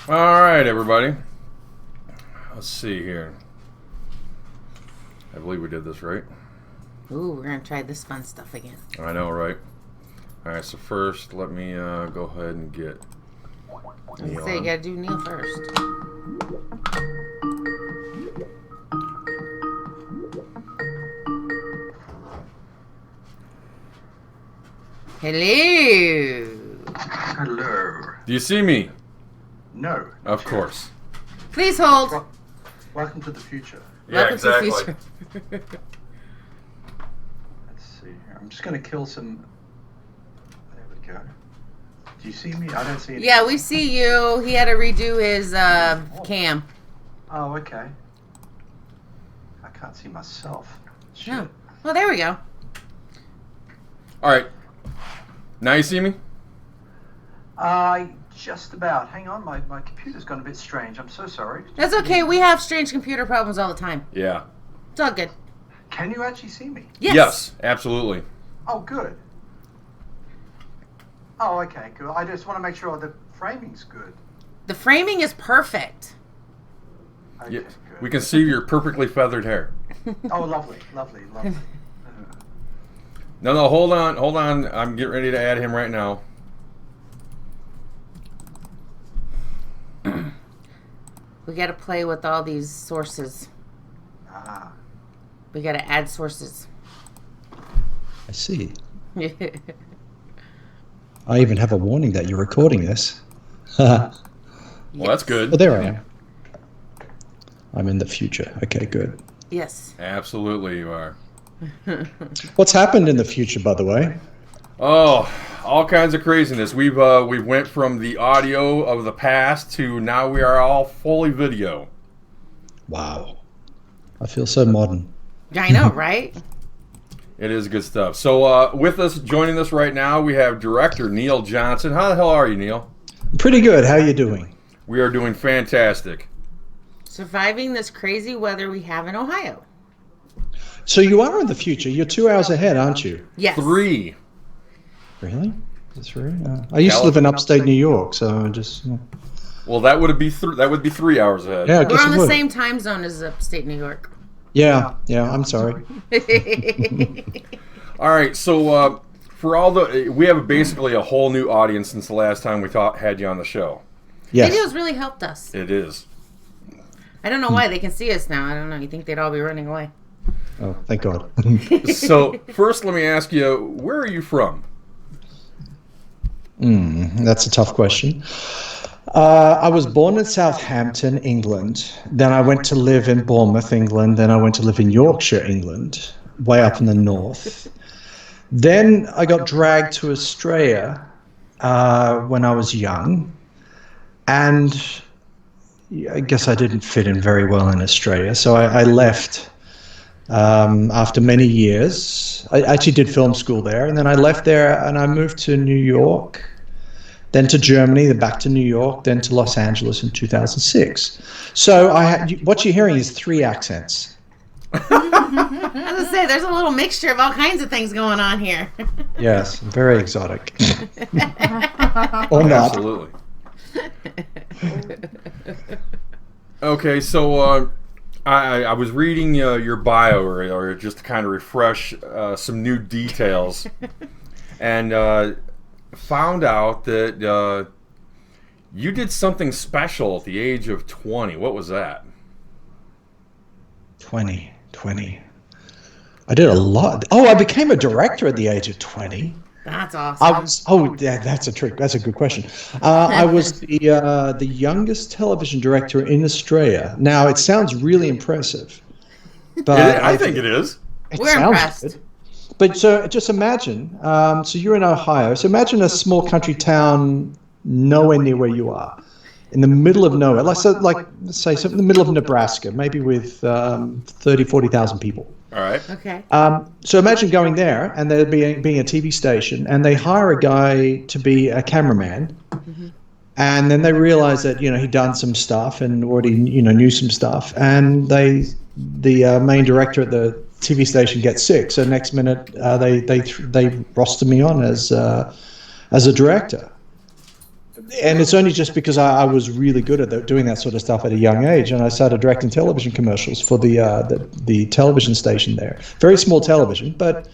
All right, everybody. Let's see here. I believe we did this right. Ooh, we're going to try this fun stuff again. I know, right? All right, so first, let me go ahead and get Neil So you on. got to do Neil first. Hello. Hello. Do you see me? No. Of course. Please hold. Welcome to the future. Welcome to the future. Let's see here. I'm just going to kill some. There we go. Do you see me? I don't see anything. Yeah, we see you. He had to redo his cam. Oh, okay. I can't see myself. Shit. Oh. Well, there we go. All right. Now you see me? Just about. Hang on, my computer's gone a bit strange. I'm so sorry. That's okay. We have strange computer problems all the time. Yeah. It's all good. Can you actually see me? Yes. Absolutely. Oh, good. Oh, okay, good. I just want to make sure the framing's good. The framing is perfect. Okay, Yeah. good. We can see your perfectly feathered hair. Oh, lovely. No, hold on. I'm getting ready to add him right now. We got to play with all these sources. Ah. We got to add sources. I see. I even have a warning that you're recording this. Well, that's good. Oh, there I am. I'm in the future. Okay, good. Yes. Absolutely, you are. What's happened in the future, by the way? Oh, all kinds of craziness. We've went from the audio of the past to now we are all fully video. Wow. I feel so modern. I know, right? It is good stuff. So with us, joining us right now, we have director Neil Johnson. How the hell are you, Neil? Pretty good. How are you doing? We are doing fantastic. Surviving this crazy weather we have in Ohio. So you are in the future. You're 2 hours ahead, aren't you? Yes. 3. Really? That's right. I used to live in upstate New York, so I just... Well, that would be 3 hours ahead. Yeah, I We're guess on it the would. same time zone as upstate New York. Yeah, I'm sorry. All right, so for we have basically a whole new audience since the last time we had you on the show. Yes. Videos really helped us. It is. I don't know why they can see us now. I don't know. You think they'd all be running away? Oh, thank God. So first, let me ask you, where are you from? That's a tough question. I was born in Southampton, England. Then I went to live in Bournemouth, England. Then I went to live in Yorkshire, England, way up in the north. Then I got dragged to Australia when I was young. And I guess I didn't fit in very well in Australia. So I left after many years. I actually did film school there. And then I left there and I moved to New York. Then to Germany, then back to New York, then to Los Angeles in 2006. So what you're hearing is 3 accents. I was going to say, there's a little mixture of all kinds of things going on here. Yes, very exotic. Or not. Absolutely. Okay, so I was reading your bio, or just to kind of refresh some new details, and found out that you did something special at the age of 20. What was that? 20. I did a lot. Oh, I became a director at the age of 20. That's awesome. That's a trick. That's a good question. I was the youngest television director in Australia. Now, it sounds really impressive. But I think it is. We're impressed. Good. But so just imagine, so you're in Ohio. So imagine a small country town nowhere near where you are, in the middle of nowhere. Let's say in the middle of Nebraska, maybe with 30, 40,000 people. All right. Okay. So imagine going there and there being a TV station, and they hire a guy to be a cameraman, and then they realize that he'd done some stuff and already knew some stuff, and the main director at the TV station gets sick. So next minute they roster me on as a director. And it's only just because I was really good at doing that sort of stuff at a young age, and I started directing television commercials for the television station there. Very small television, but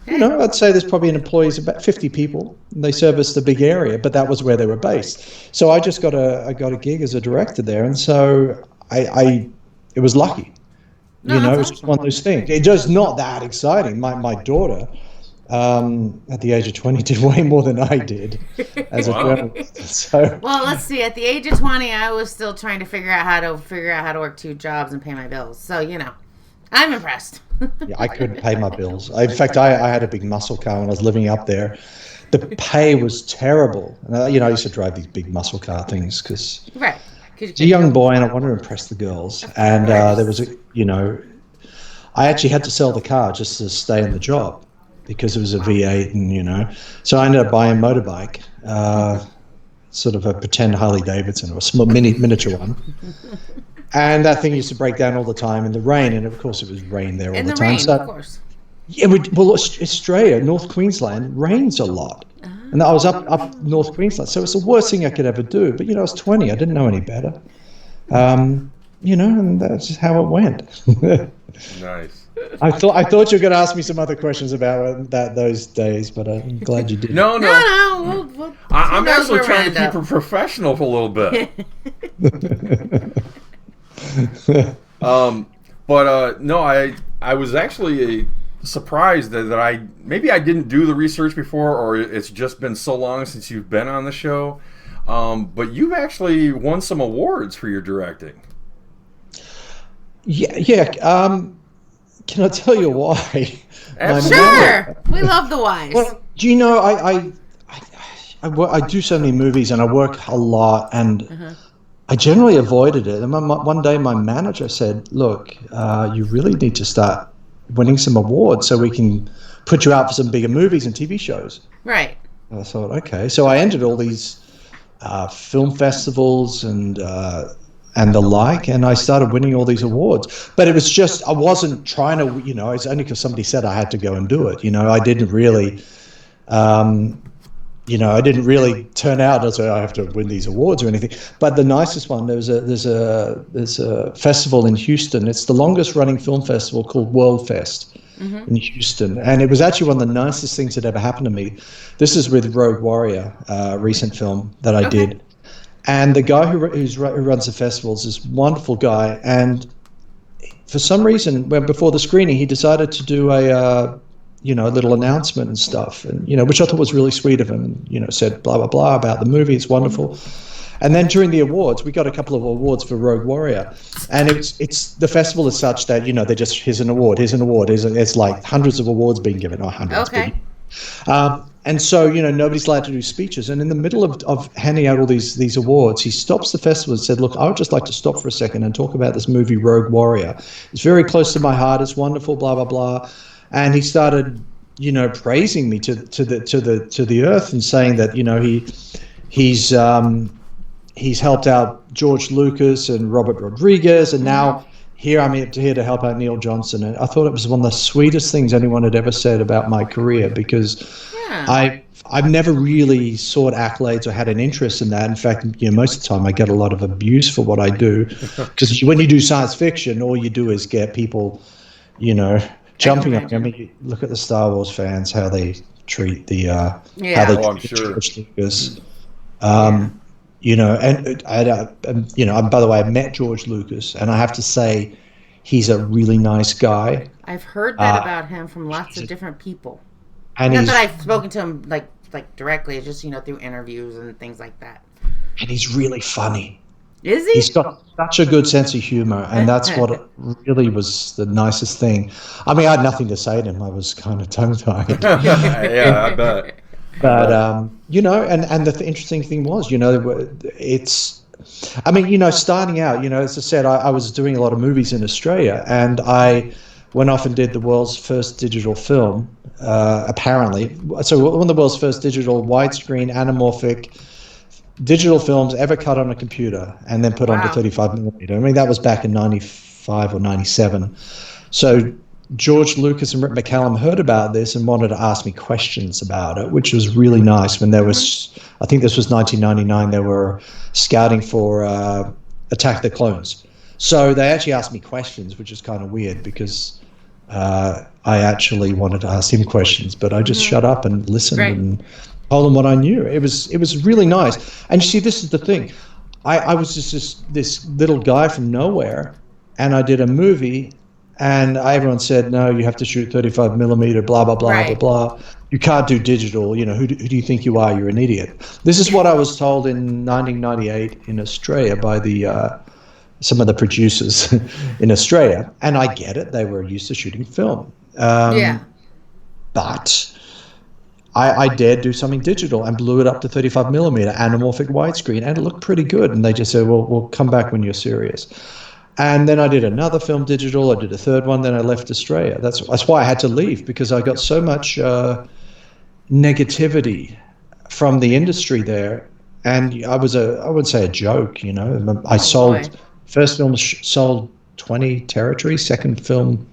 I'd say there's probably an employees about 50 people. And they serviced a big area, but that was where they were based. So I just got a gig as a director there, and so it was lucky. No, It that's was awesome. one of those things. It's just not that exciting. My daughter, at the age of 20, did way more than I did as a journalist. So Well, let's see. At the age of 20, I was still trying to figure out how to work 2 jobs and pay my bills. So I'm impressed. yeah, I couldn't pay my bills. In fact, I had a big muscle car when I was living up there. The pay was terrible. And, I used to drive these big muscle car things because Right. I was a young boy and I wanted to impress the girls. And there was I actually had to sell the car just to stay in the job because it was a V8 and, So I ended up buying a motorbike, sort of a pretend Harley Davidson or a small miniature one. And that thing used to break down all the time in the rain, and of course it was rain there all In the the time. rain, So, of course. yeah, Australia, North Queensland rains a lot, and I was up North Queensland, so it's the worst thing I could ever do. But I was 20, I didn't know any better, and that's just how it went. Nice. I thought you were going to ask me some other questions about those days, but I'm glad you didn't. No. We'll I'm who knows actually where trying we'll to keep end it professional for a little bit. But no, I was actually surprised that I didn't do the research before, or it's just been so long since you've been on the show. But you've actually won some awards for your directing. Yeah. Can I tell you why? Sure. We love the wise. Well, do you know I do so many movies and I work a lot, and I generally avoided it. And one day my manager said, "Look, you really need to start winning some awards so we can put you out for some bigger movies and TV shows." Right. And I thought, okay. So I entered all these film festivals and the like, and I started winning all these awards. But it was just, I wasn't trying to, it's only because somebody said I had to go and do it. I didn't really, I didn't really turn out as I have to win these awards or anything. But the nicest one, there's a festival in Houston. It's the longest running film festival called World Fest in Houston, and it was actually one of the nicest things that ever happened to me. This is with Rogue Warrior, recent film that I did. And the guy who runs the festival is this wonderful guy. And for some reason, before the screening, he decided to do a little announcement and stuff, and which I thought was really sweet of him. And said blah blah blah about the movie. It's wonderful. And then during the awards, we got a couple of awards for Rogue Warrior, and it's the festival is such that they just here's an award. It's like hundreds of awards being given, or hundreds. Okay. And so, nobody's allowed to do speeches. And in the middle of handing out all these awards, he stops the festival and said, "Look, I would just like to stop for a second and talk about this movie, Rogue Warrior. It's very close to my heart. It's wonderful, blah, blah, blah." And he started, praising me to the earth and saying that, he's helped out George Lucas and Robert Rodriguez, and now I'm here to help out Neil Johnson. And I thought it was one of the sweetest things anyone had ever said about my career, because I've never really sought accolades or had an interest in that. In fact, most of the time I get a lot of abuse for what I do, because when you do science fiction, all you do is get people, jumping on. I mean, look at the Star Wars fans, how they treat the how they I'm treat sure. George Lucas. And by the way, I met George Lucas, and I have to say, he's a really nice guy. I've heard that about him from lots of different people. And Not that I've spoken to him like directly, it's just through interviews and things like that. And he's really funny. Is he? He's got such a good sense of humor, and that's what really was the nicest thing. I mean, I had nothing to say to him. I was kind of tongue-tied. Yeah, I bet. But and the interesting thing was, it's, I mean, starting out, as I said, I was doing a lot of movies in Australia, and I went off and did the world's first digital film, apparently. So one of the world's first digital widescreen anamorphic digital films ever cut on a computer and then put onto 35 millimeter. I mean, that was back in 95 or 97. So George Lucas and Rick McCallum heard about this and wanted to ask me questions about it, which was really nice. When there was, I think this was 1999, they were scouting for Attack of the Clones. So they actually asked me questions, which is kind of weird because I actually wanted to ask him questions, but I just shut up and listened and told him what I knew. It was really nice. And you see, this is the thing. I was just this little guy from nowhere, and I did a movie. And everyone said, no, you have to shoot 35 millimeter, blah, blah, blah, blah, blah. You can't do digital. You know, who do you think you are? You're an idiot. This is what I was told in 1998 in Australia by some of the producers in Australia. And I get it. They were used to shooting film. But I dared do something digital and blew it up to 35 millimeter anamorphic widescreen. And it looked pretty good. And they just said, well, we'll come back when you're serious. And then I did another film digital. I did a third one. Then I left Australia. That's why I had to leave, because I got so much negativity from the industry there. And I wouldn't say a joke, you know. First film sold 20 territories. Second film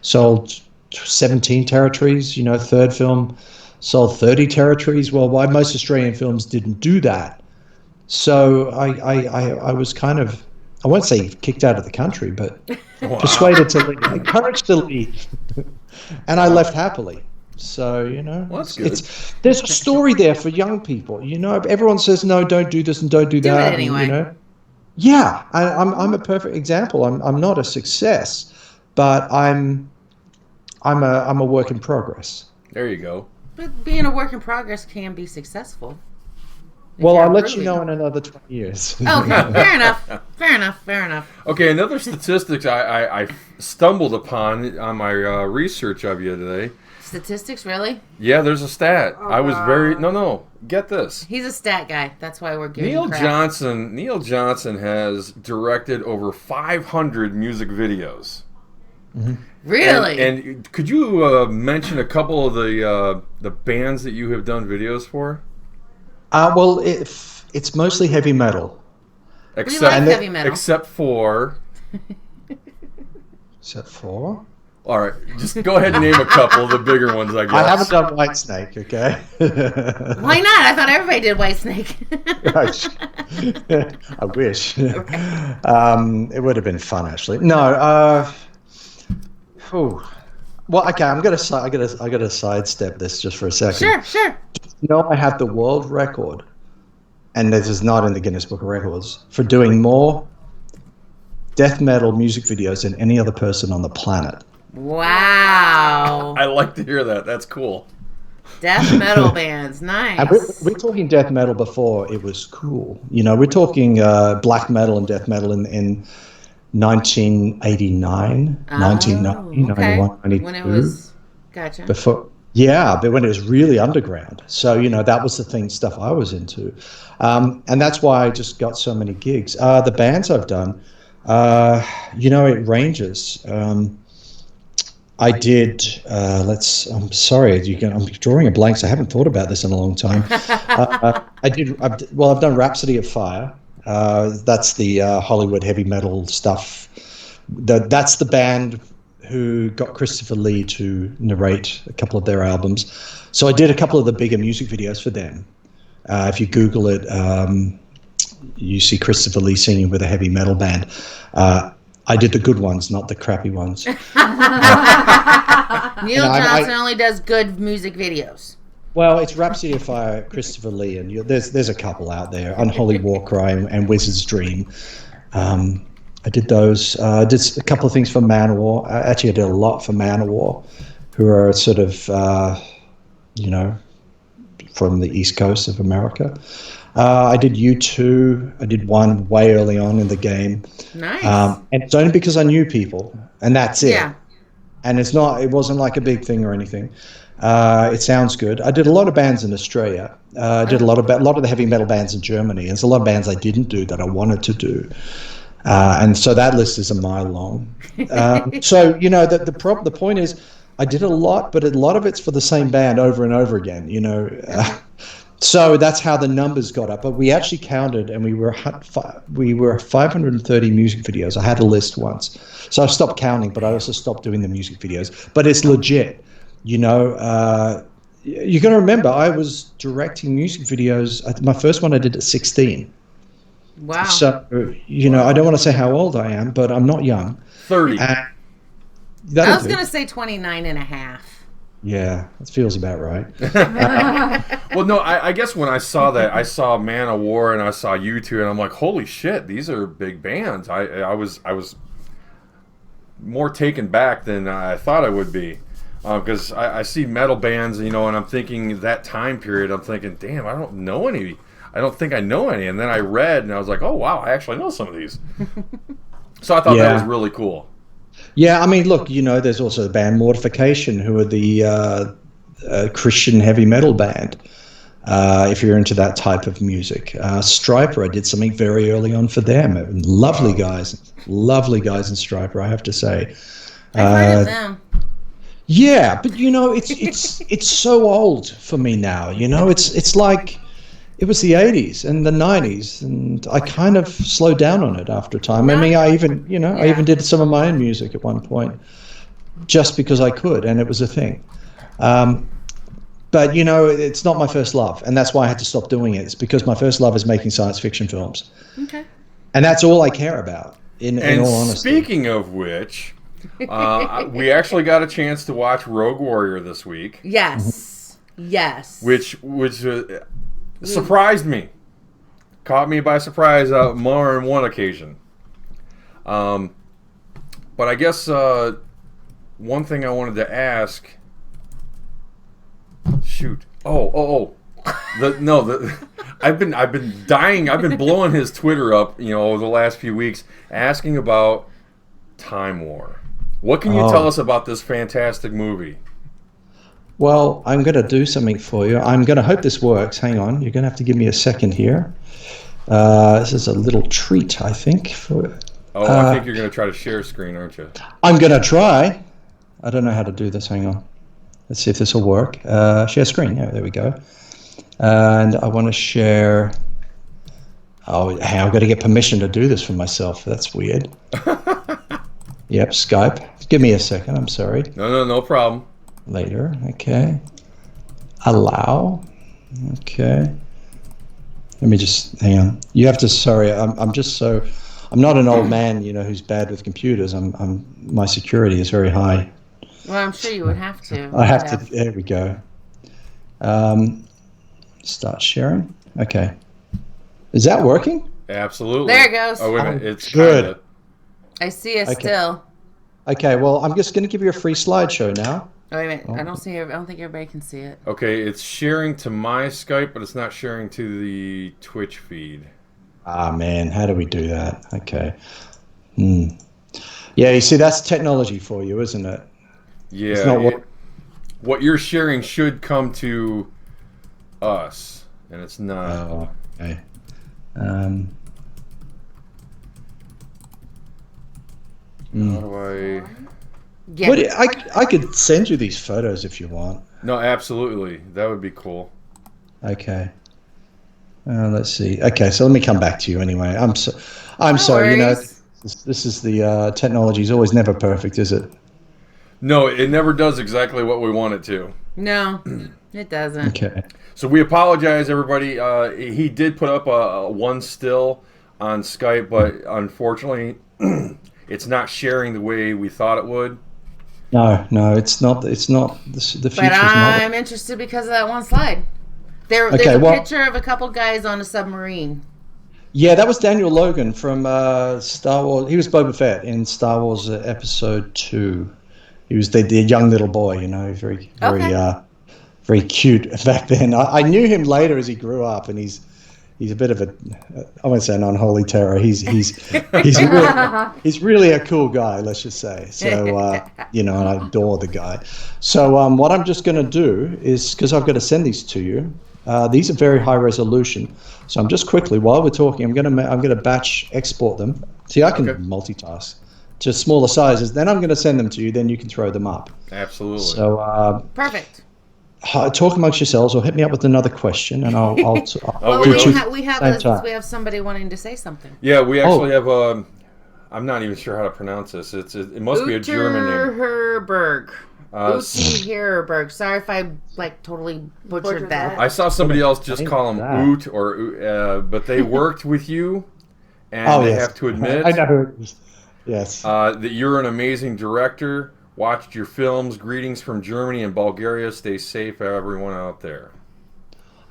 sold 17 territories. You know, third film sold 30 territories worldwide. Most Australian films didn't do that. So I was kind of, I won't say kicked out of the country, but persuaded to leave, encouraged to leave. And I left happily. So, you know, there's a story there for young people. You know, everyone says, no, don't do this and don't do that. Do it anyway. And, you know, yeah, I'm a perfect example. I'm not a success, but I'm a work in progress. There you go. But being a work in progress can be successful. Well, I'll let you know in another 20 years. Okay, fair enough. Okay, another statistics I stumbled upon on my research of you today. Statistics, really? Yeah, there's a stat. I was get this. He's a stat guy. That's why we're giving Neil Johnson has directed over 500 music videos. Mm-hmm. Really? And could you mention a couple of the bands that you have done videos for? Well, it's mostly heavy metal. Heavy metal. Except for? All right, just go ahead and name a couple of the bigger ones, I guess. I haven't done Whitesnake, okay? Why not? I thought everybody did Whitesnake. I wish. It would have been fun, actually. No. Well, okay. I gotta sidestep this just for a second. Sure. You know, I have the world record, and this is not in the Guinness Book of Records, for doing more death metal music videos than any other person on the planet. Wow. I like to hear that. That's cool. Death metal bands, nice. And we're talking death metal before it was cool. You know, we're talking black metal and death metal in 1989, 1990, 91, 92. When it was, gotcha. But when it was really underground. So, you know, that was the stuff I was into. And that's why I just got so many gigs. The bands I've done, you know, it ranges. I did, I'm sorry, I'm drawing a blank, so I haven't thought about this in a long time. I've done Rhapsody of Fire. That's the Hollywood heavy metal stuff. That's the band who got Christopher Lee to narrate a couple of their albums. So I did a couple of the bigger music videos for them. If you Google it, you see Christopher Lee singing with a heavy metal band. I did the good ones, not the crappy ones. Neil Johnson only does good music videos. Well, it's Rhapsody of Fire, Christopher Lee, and there's a couple out there, Unholy Warcry and Wizard's Dream. I did those. I did a couple of things for Manowar. Actually, I did a lot for Manowar, who are sort of, you know, from the East Coast of America. I did U2. I did one way early on in the game. Nice. And it's only because I knew people, and that's it. Yeah. And it wasn't like a big thing or anything. It sounds good. I did a lot of bands in Australia. I did a lot of the heavy metal bands in Germany. There's a lot of bands I didn't do that I wanted to do. And so that list is a mile long. So, you know, the point is I did a lot, but a lot of it's for the same band over and over again. You know, So that's how the numbers got up. But we actually counted, and we were 530 music videos. I had a list once, so I stopped counting, but I also stopped doing the music videos. But it's legit, you know. You got to remember, I was directing music videos. My first one I did at 16. Wow. So you know, I don't want to say how old I am, but I'm not young. 30. I was going to say 29 and a half. Yeah, that feels about right. Well, no, I guess when I saw that, I saw Man of War and I saw you two, and I'm like, holy shit, these are big bands. I was more taken back than I thought I would be, because I see metal bands, you know, and I'm thinking that time period. I'm thinking, damn, I don't know any. I don't think I know any. And then I read, and I was like, oh wow, I actually know some of these. So I thought that was really cool. Yeah, I mean, look, you know, there's also the band Mortification, who are the Christian heavy metal band, if you're into that type of music. Striper, I did something very early on for them. Lovely guys in Striper, I have to say. I've heard of them. Yeah, but you know, it's so old for me now. You know, it's like it was the 80s and the 90s, and I kind of slowed down on it after a time. I mean, I even did some of my own music at one point, just because I could, and it was a thing. But you know, it's not my first love, and that's why I had to stop doing it. It's because my first love is making science fiction films. Okay. And that's all I care about, in all honesty. Speaking of which, we actually got a chance to watch Rogue Warrior this week. Yes. Yes. Which surprised me. Caught me by surprise more than one occasion. But I guess one thing I wanted to ask... Shoot. I've been dying. I've been blowing his Twitter up, you know, over the last few weeks, asking about Time War. What can you tell us about this fantastic movie? Well, I'm going to do something for you. I'm going to hope this works. Hang on. You're going to have to give me a second here. This is a little treat, I think. I think you're going to try to share screen, aren't you? I'm going to try. I don't know how to do this. Hang on. Let's see if this will work. Share screen. Yeah, there we go. And I want to share... Oh, hey, I've got to get permission to do this for myself. That's weird. Yep, Skype. Give me a second. I'm sorry. No problem. Later. Okay. Allow. Okay. Let me just hang on. You have to. Sorry, I'm just so. I'm not an old man, you know, who's bad with computers. My security is very high. Well, I'm sure you would have to. I have to. There we go. Start sharing. Okay. Is that working? Absolutely. There it goes. Oh wait a minute. It's good. Kinda... I see it still. Okay. Well, I'm just going to give you a free slideshow now. Oh, wait a minute. I don't think everybody can see it. Okay, it's sharing to my Skype, but it's not sharing to the Twitch feed. Ah, man, how do we do that? Okay. Yeah, you see, that's technology for you, isn't it? Yeah. It's not what you're sharing should come to us, and it's not. Oh, okay. How do I... Yeah. What, I could send you these photos if you want. No, absolutely. That would be cool. Okay. Let's see. Okay, so let me come back to you anyway. I'm sorry. You know, this is the technology is always never perfect, is it? No, it never does exactly what we want it to. No, it doesn't. Okay. So we apologize, everybody. He did put up a one still on Skype, but unfortunately, it's not sharing the way we thought it would. No, it's not. It's not. The future's But I'm not. interested because of that one slide. There's a picture of a couple guys on a submarine. Yeah, that was Daniel Logan from Star Wars. He was Boba Fett in Star Wars Episode 2. He was the young little boy, you know, very cute back then. I knew him later as he grew up, and he's a bit of I won't say an unholy terror. He's really a cool guy, let's just say. So you know, and I adore the guy. So what I'm just going to do is, because I've got to send these to you. These are very high resolution. So I'm just quickly, while we're talking, I'm going to batch export them. See, I can multitask to smaller sizes. Then I'm going to send them to you. Then you can throw them up. Absolutely. So Perfect. talk amongst yourselves or hit me up with another question, and I'll Well, we we have somebody wanting to say something. Yeah, we actually have. I'm not even sure how to pronounce this. It must be a German name. Uterherberg. Uterherberg. Sorry if I totally butchered that. I saw somebody else just call him Oot but they worked with you, and they have to admit, I know who it is. Yes, that you're an amazing director. Watched your films. Greetings from Germany and Bulgaria. Stay safe, everyone out there.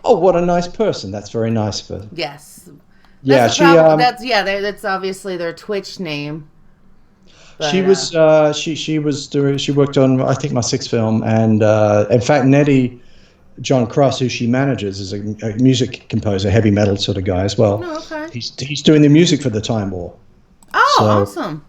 Oh, what a nice person! That's very nice of her. Yes. Yeah, That's obviously their Twitch name. But, she worked on, I think, my 6th film, and in fact, Nettie John Cross, who she manages, is a music composer, heavy metal sort of guy as well. Oh, okay. He's doing the music for the Time War. Oh, awesome!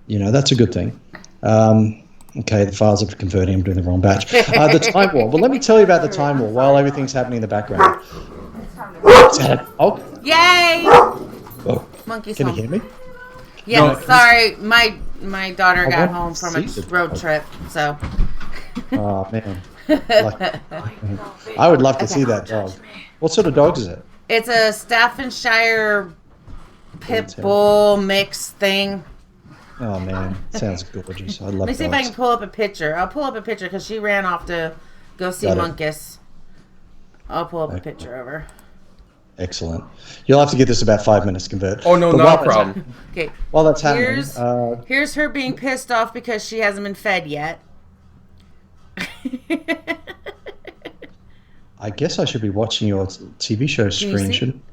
That's a good thing. Okay, the files are converting. I'm doing the wrong batch. The Time War. Well, let me tell you about the Time War while everything's happening in the background. Oh, yay! oh. Monkeys Can home. you hear me? Yeah, No. Sorry, my daughter got want home to from a see the road dog. trip, so. Oh man, I would love to see that dog. What sort of dog is it? It's a Staffordshire pit bull mix thing. Oh man, sounds gorgeous. I love Let me see if I dogs. can pull up a picture. I'll pull up a picture because she ran off to go see Got it. Monkus. I'll pull up a picture of her. Excellent. You'll have to give this about 5 minutes to convert. Oh no, But not while a that's- problem. Okay. While that's happening, Here's her being pissed off because she hasn't been fed yet. I guess I should be watching your TV show you screen, see? shouldn't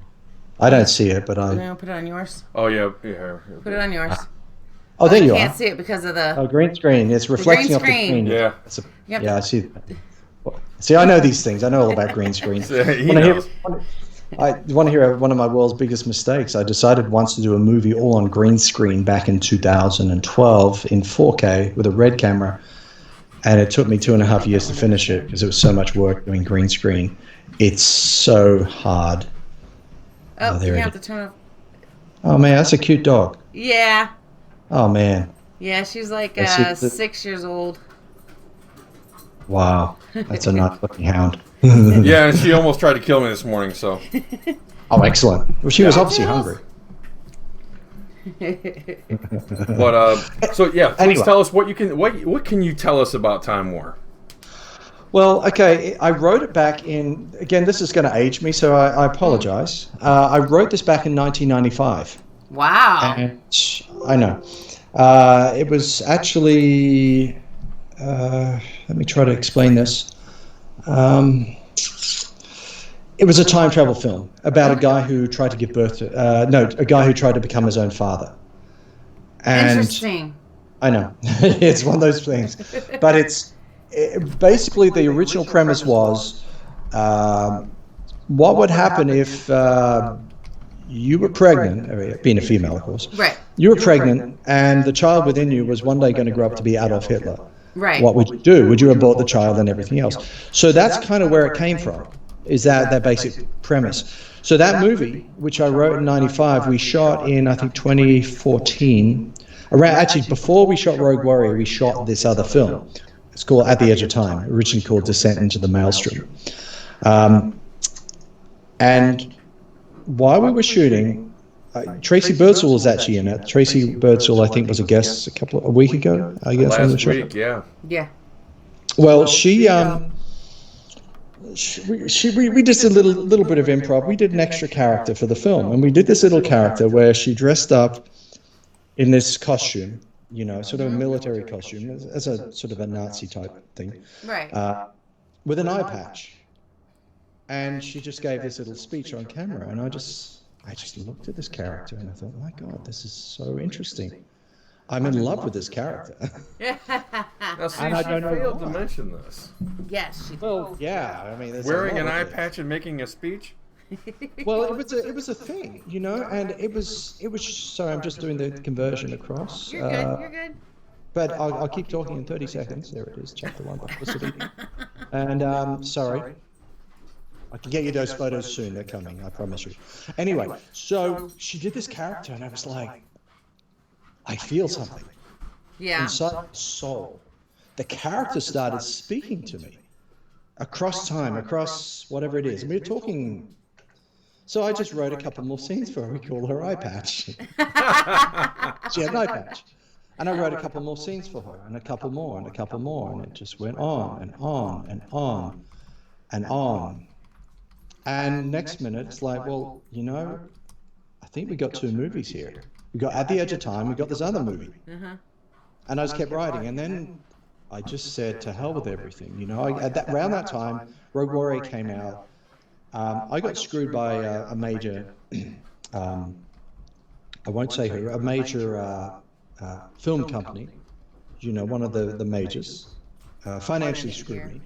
I? Don't see it, but I'm I. gonna put it on yours. Oh yeah. Put it on yours. Oh, there I you can't are. see it because of the. Oh, green screen. It's reflecting off the screen. screen. Yeah. Yep. Yeah, I see that. See, I know these things. I know all about green screen. He knows. I want to hear one of my world's biggest mistakes. I decided once to do a movie all on green screen back in 2012 in 4K with a red camera, and it took me 2.5 years to finish it because it was so much work doing green screen. It's so hard. Oh, there you it have is. to turn off. Oh man, that's a cute dog. Yeah. Oh man, Yeah, she's like I see the- 6 years old. wow, that's a nice looking hound. Yeah, and she almost tried to kill me this morning. So Oh, excellent. Well, she was obviously hungry. But so yeah, please Anyway. tell us what can you tell us about Time War? Well, okay, I wrote it back in, again, this is going to age me, so I apologize. I wrote this back in 1995. Wow. And I know. It was actually, let me try to explain this. It was a time travel film about a guy who tried to give birth to, a guy who tried to become his own father. And Interesting. I know. It's one of those things. But basically the original premise was, what would happen if you were pregnant, being a female, of course. Right. You were pregnant, and the child within you was one day going to grow up to be Adolf Hitler. Right. What would you do? Would you abort the child and everything else? So that's kind of where it came from, is that basic premise. So that movie, which I wrote in 95, we shot in, I think, 2014. Actually, before we shot Rogue Warrior, we shot this other film. It's called At the Edge of Time, originally called Descent into the Maelstrom. And while we were shooting, Tracy Birdsall was actually in it. Tracy Birdsall, I think, was a guest a week ago, I guess. on the Last show. week, yeah. Yeah. Well, we did a little bit of improv. We did an extra character for the film, and we did this little character where she dressed up in this costume, sort of a military costume, as a sort of a Nazi type thing, Right. with an eye patch. And she just gave this little speech on camera, and I just looked at this character and I thought, my God, this is so interesting. I'm in love with this character. Now, see, And I she don't know failed to why. mention this. Yes, she did. Well, yeah, I mean, there's a Wearing lot an of eye it. patch and making a speech. Well, it was a thing, and it was. Sorry, I'm just doing the conversion across. You're good. You're good. But I'll keep talking in 30 seconds. There it is, chapter 1, publicity. And sorry, I can get you those photos soon. They're coming, I promise you. Anyway, so she did this character, and I was like, I feel something Yeah. inside my soul. The character started speaking to me. across time, across whatever it is. And we're talking. So I just wrote a couple more scenes for her. We call her Eye Patch. She had an eye patch. And I wrote a couple more scenes for her, and a couple more, and a couple more, and it just went on and on and on and on. And next minute, it's like, well, I think we got 2 movies here. We got At the Edge of Time, we got this other movie. And I just kept writing, and then I just said, to hell with everything. Around that time, Rogue Warrior came out. I got screwed by a major, I won't say who, a major film company, one of the majors, financially screwed me.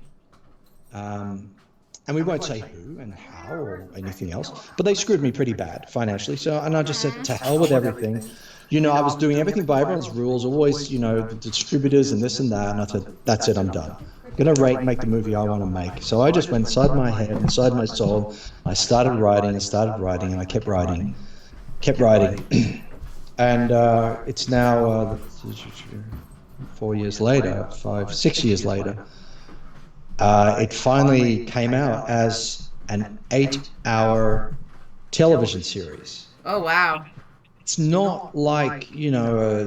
And we won't say who and how or anything else, but they screwed me pretty bad financially. And I just said, to hell with everything. I was doing everything by everyone's rules, always, the distributors and this and that. And I said, that's it, I'm done. I'm going to make the movie I want to make. So I just went inside my head, inside my soul. I started writing, and I kept writing. And it's now 4 years later, 6 years later. It finally came out as an 8-hour television series. Oh, wow. It's not like, a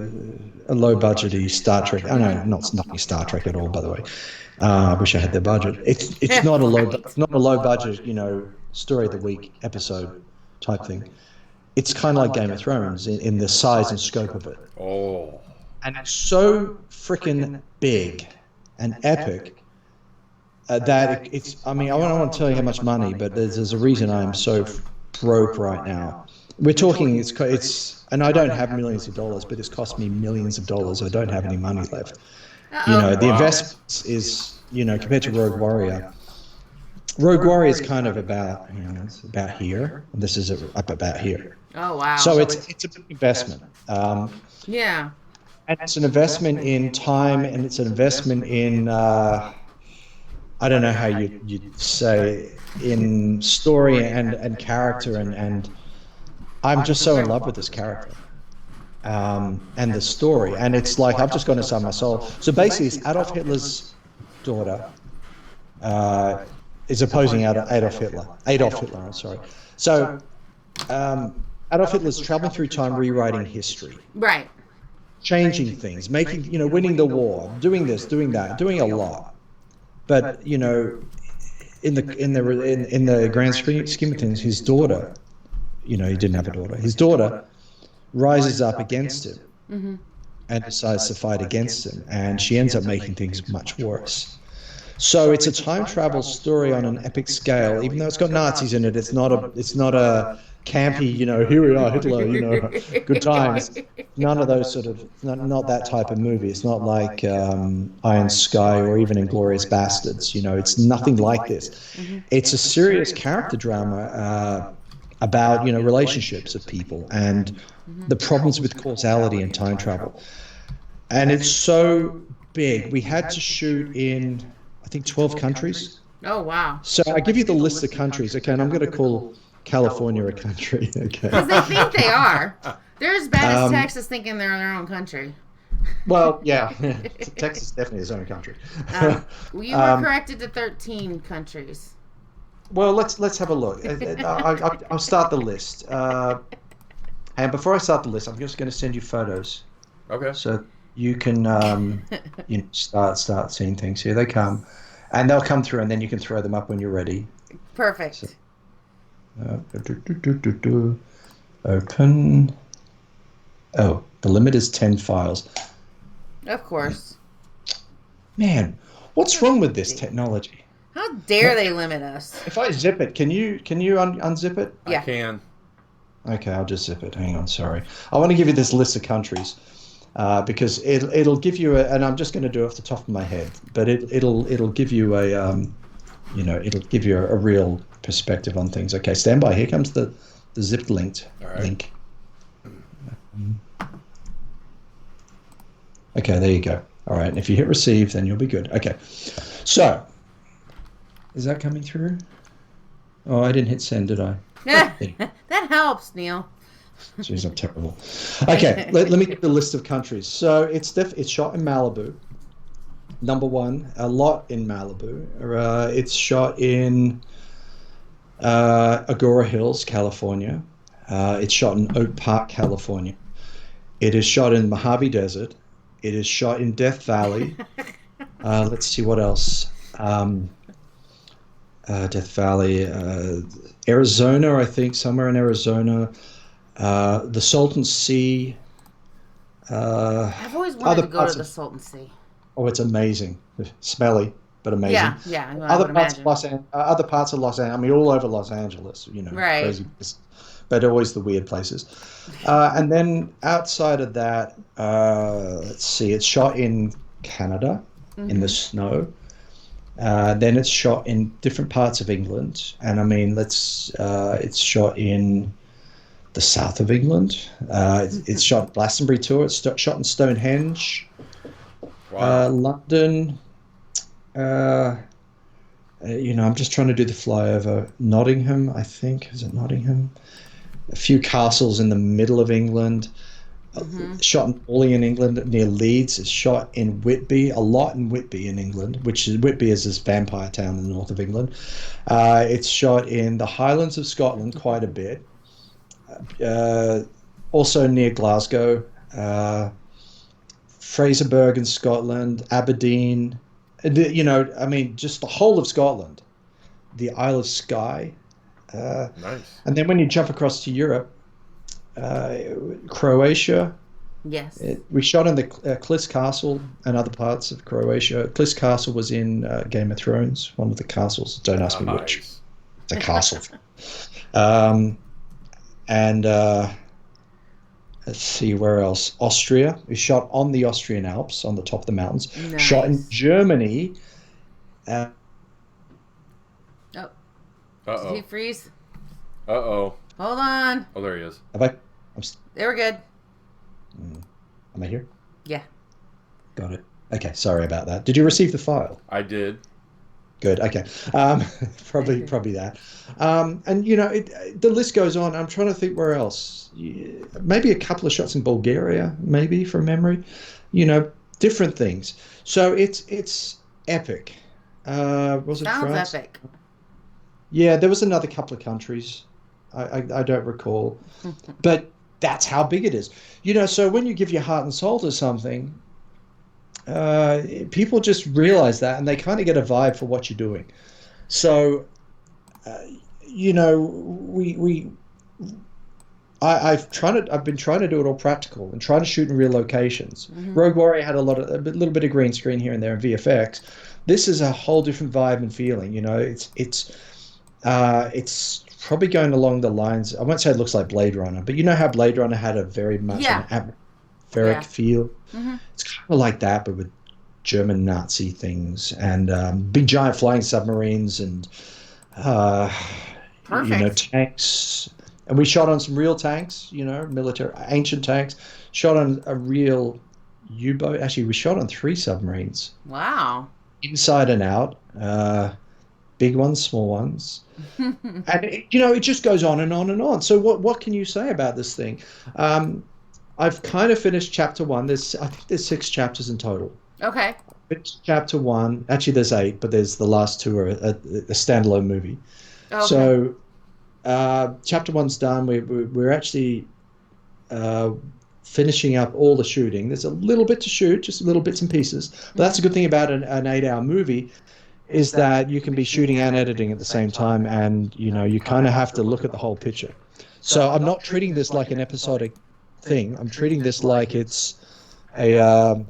low-budgety Star Trek. Oh, no, not Star Trek at all, by the way. I wish I had their budget. It's not a low budget, story of the week episode type thing. It's kind of like Game of Thrones in the size and scope of it. Oh. And it's so freaking big and epic that it's. I mean, I don't want to tell you how much money, but there's a reason I'm so broke right now. We're talking. It's, and I don't have millions of dollars, but it's cost me millions of dollars. I don't have any money left. The investment is, compared to Rogue Warrior. Rogue Warrior is kind of about, it's about here. This is up about here. Oh, wow. So it's a big investment. Yeah. And it's an investment in time, and it's an investment in, I don't know how you'd say, in story and character. And I'm just so in love with this character and the story. And it's like, I've just gone inside my soul. So basically, it's Adolf Hitler's daughter is opposing Adolf Hitler, I'm sorry. So Adolf Hitler's traveling through time, rewriting history. Right. Changing things, making, winning the war, doing this, doing that, doing a lot. But, in the grand scheme of things, his daughter, he didn't have a daughter. His daughter rises up against him and decides to fight against him. And she ends up making things much worse. So it's a time travel story on an epic scale, even though it's got Nazis in it. It's not a campy, here we are, Hitler, good times. None of those sort of, not that type of movie. It's not like Iron Sky or even Inglourious Bastards. It's nothing like this. It's a serious character drama about, relationships of people and the problems with causality and time travel. And it's so big. We had to shoot in, I think, 12 countries. Oh, wow. So I give you the list of countries, okay, and I'm going to call California a country, okay? Because they think they are. They're as bad as Texas thinking they're in their own country. Well, yeah. Texas definitely is its own country. We were corrected to 13 countries. Well, let's have a look. I'll start the list. And before I start the list, I'm just going to send you photos. Okay. So you can start seeing things. Here they come. And they'll come through, and then you can throw them up when you're ready. Perfect. So, open. Oh, the limit is 10 files. Of course. Man, what's wrong with this technology? How dare they limit us? If I zip it, can you unzip it? Yeah. I can. Okay, I'll just zip it. Hang on, sorry. I want to give you this list of countries because it'll give you and I'm just going to do it off the top of my head, but it'll give you it'll give you a real perspective on things. Okay, stand by. Here comes the zipped link. Okay, there you go. All right, and if you hit receive, then you'll be good. Okay, so is that coming through? Oh, I didn't hit send, did I? That helps, Neil. Jeez, I'm terrible. Okay, let me get the list of countries. So it's shot in Malibu. number one, a lot in Malibu. It's shot in Agora Hills, California. It's shot in Oak Park, California. It is shot in Mojave Desert. It is shot in Death Valley. Let's see what else. Death Valley, Arizona, I think, somewhere in Arizona. The Salton Sea. I've always wanted to go to the Salton Sea. Oh, it's amazing. Smelly, but amazing. Yeah, I would imagine. Other parts of Los Angeles. I mean, all over Los Angeles. Right. Crazy, but always the weird places. And then outside of that, let's see. It's shot in Canada in the snow. Then it's shot in different parts of England, and I mean, it's shot in the south of England. It's shot at Glastonbury Tour. It's shot in Stonehenge, London. I'm just trying to do the flyover. Nottingham, I think. Is it Nottingham? A few castles in the middle of England. Shot in Orly in England near Leeds. It's shot in Whitby, a lot in Whitby in England, Whitby is this vampire town in the north of England. It's shot in the Highlands of Scotland quite a bit. Also near Glasgow, Fraserburgh in Scotland, Aberdeen. I mean, just the whole of Scotland, the Isle of Skye. Nice. And then when you jump across to Europe, Croatia. Yes. We shot in the Klis Castle and other parts of Croatia. Klis Castle was in Game of Thrones, one of the castles. Don't ask me which. It's a castle. And let's see, where else? Austria. We shot on the Austrian Alps, on the top of the mountains. Nice. Shot in Germany. Oh. Uh-oh. Did he freeze? Uh-oh. Hold on. Oh, there he is. They were good. Am I here? Yeah. Got it. Okay, sorry about that. Did you receive the file? I did. Good. Okay. Probably that. And the list goes on. I'm trying to think where else. Maybe a couple of shots in Bulgaria, maybe from memory. Different things. So it's epic. Was it Sounds France? epic. Yeah, there was another couple of countries. I don't recall, but that's how big it is. So when you give your heart and soul to something, people just realize that, and they kind of get a vibe for what you're doing. So, I've been trying to do it all practical and trying to shoot in real locations. Rogue Warrior had a little bit of green screen here and there in VFX. This is a whole different vibe and feeling. It's probably going along the lines. I won't say it looks like Blade Runner, but you know how Blade Runner had a very much an atmospheric feel. It's kind of like that, but with German Nazi things and big giant flying submarines and tanks. And we shot on some real tanks, military ancient tanks. Shot on a real U-boat. Actually, we shot on 3 submarines. Wow. Inside and out. Big ones, small ones. And it just goes on and on and on. So what can you say about this thing? I've kind of finished chapter 1. I think there's 6 chapters in total. Okay. Finished chapter 1. Actually, there's 8, but there's the last 2 are a standalone movie. Okay. So chapter 1's done. We're actually finishing up all the shooting. There's a little bit to shoot, just little bits and pieces. But that's a good thing about an 8-hour movie, is that you can be shooting and editing at the same time, and you kind of have to look at the whole picture. So I'm not treating this like an episodic thing. I'm treating this like it's a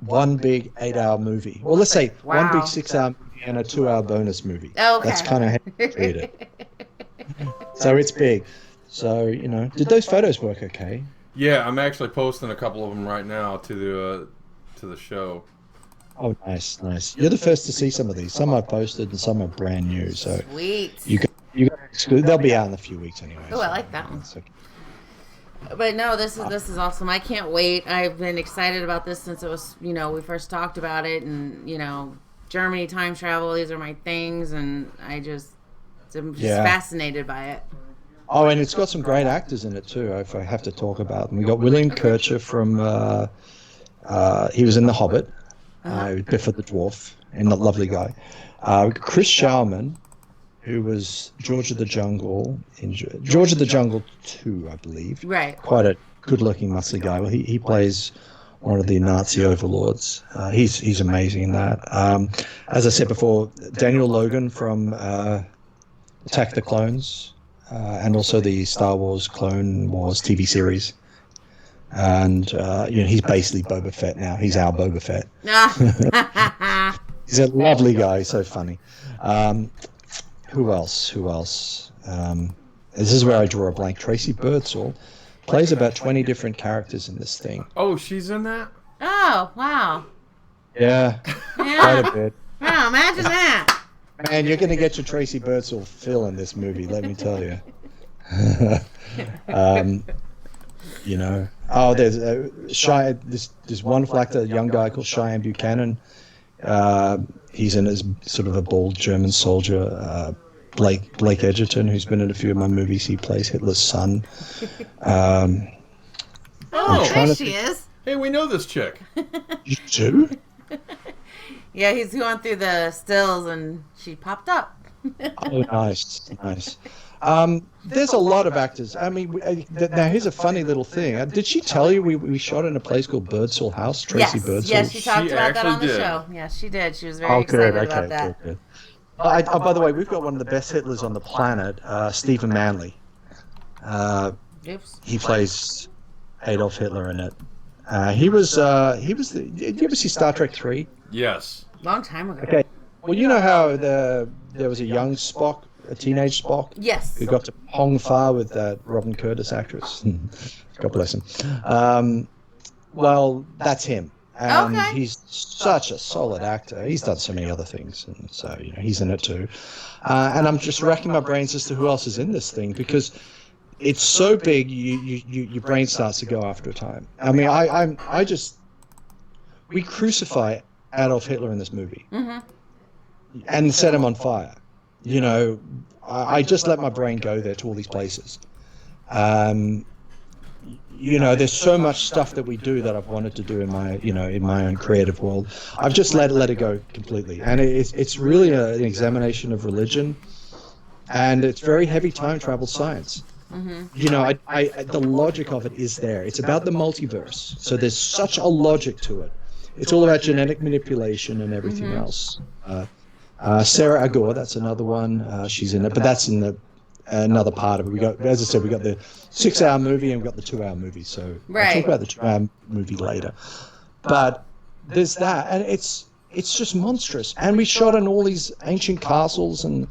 one big 8-hour movie, or let's say one big 6-hour movie and a 2-hour bonus movie. Okay. That's kind of how you treat it. So it's big. So did those photos work okay? Yeah, I'm actually posting a couple of them right now to the show. Oh, nice. You're the first to see some of these. Some I've posted and some are brand new. So sweet. You got they'll be out in a few weeks anyway. Oh, I like that one. But no, this is awesome. I can't wait. I've been excited about this since it was, we first talked about it, and Germany, time travel. These are my things, and I'm just fascinated by it. Oh, and it's got some great actors in it too. If I have to talk about them, we got William Kircher from. He was in The Hobbit. Biff the Dwarf, and the lovely guy. Chris Schauman, who was George of the Jungle in George of the Jungle 2, I believe. Right. Quite a good-looking, muscly guy. Well, he plays one of the Nazi overlords. He's amazing in that. As I said before, Daniel Logan from Attack the Clones, and also the Star Wars Clone Wars TV series. And he's basically Boba Fett now. He's our Boba Fett. He's a lovely guy, so funny. Who else? This is where I draw a blank. Tracy Birdsall plays about 20 different characters in this thing. Oh, she's in that? Oh, wow. Yeah, quite a bit. Wow, imagine that. Man, you're going to get your Tracy Birdsall fill in this movie, let me tell you. There's this wonderful actor, a young guy called Cheyenne Buchanan. He's in as sort of a bald German soldier. Blake Edgerton, who's been in a few of my movies, he plays Hitler's son. Oh, there she is. Hey, we know this chick. You do? Yeah, he's going through the stills and she popped up. Oh, nice. There's a lot of actors. I mean, now here's a funny little thing. Did she tell you we shot in a place called Birdsall House, Tracy Birdsall? Yes, she talked about that on the did. show. Yes, she did. She was very excited about that. Good. By the way, we've got one of the best Hitlers on the planet, Stephen Manley. Oops. He plays Adolf Hitler in it. Did you ever see Star Trek 3? Yes. Long time ago. Okay. Well, you know how there was a young Spock, a teenage Spock? Yes. Who got to Hong Fa with that Robin Curtis actress. God bless him. Well, that's him. And he's such a solid actor. He's done so many other things, and so he's in it too. And I'm just racking my brains as to who else is in this thing, because it's so big, your brain starts to go after a time. I mean, we crucify Adolf Hitler in this movie, and set him on fire. I just let my brain go there to all these places. There's so much stuff that we do that I've wanted to do in my own creative world. I've just let it go completely, and it's really an examination of religion, and it's very heavy time travel science. The logic of it is there. It's about the multiverse, so there's such a logic to it. It's all about genetic manipulation and everything else. Sarah Agor, that's another one. She's in it, but that's in another part of it. We got the 6-hour movie and we got the 2-hour movie. So I'll talk about the 2-hour movie later. But there's that, and it's just monstrous. And we shot in all these ancient castles, and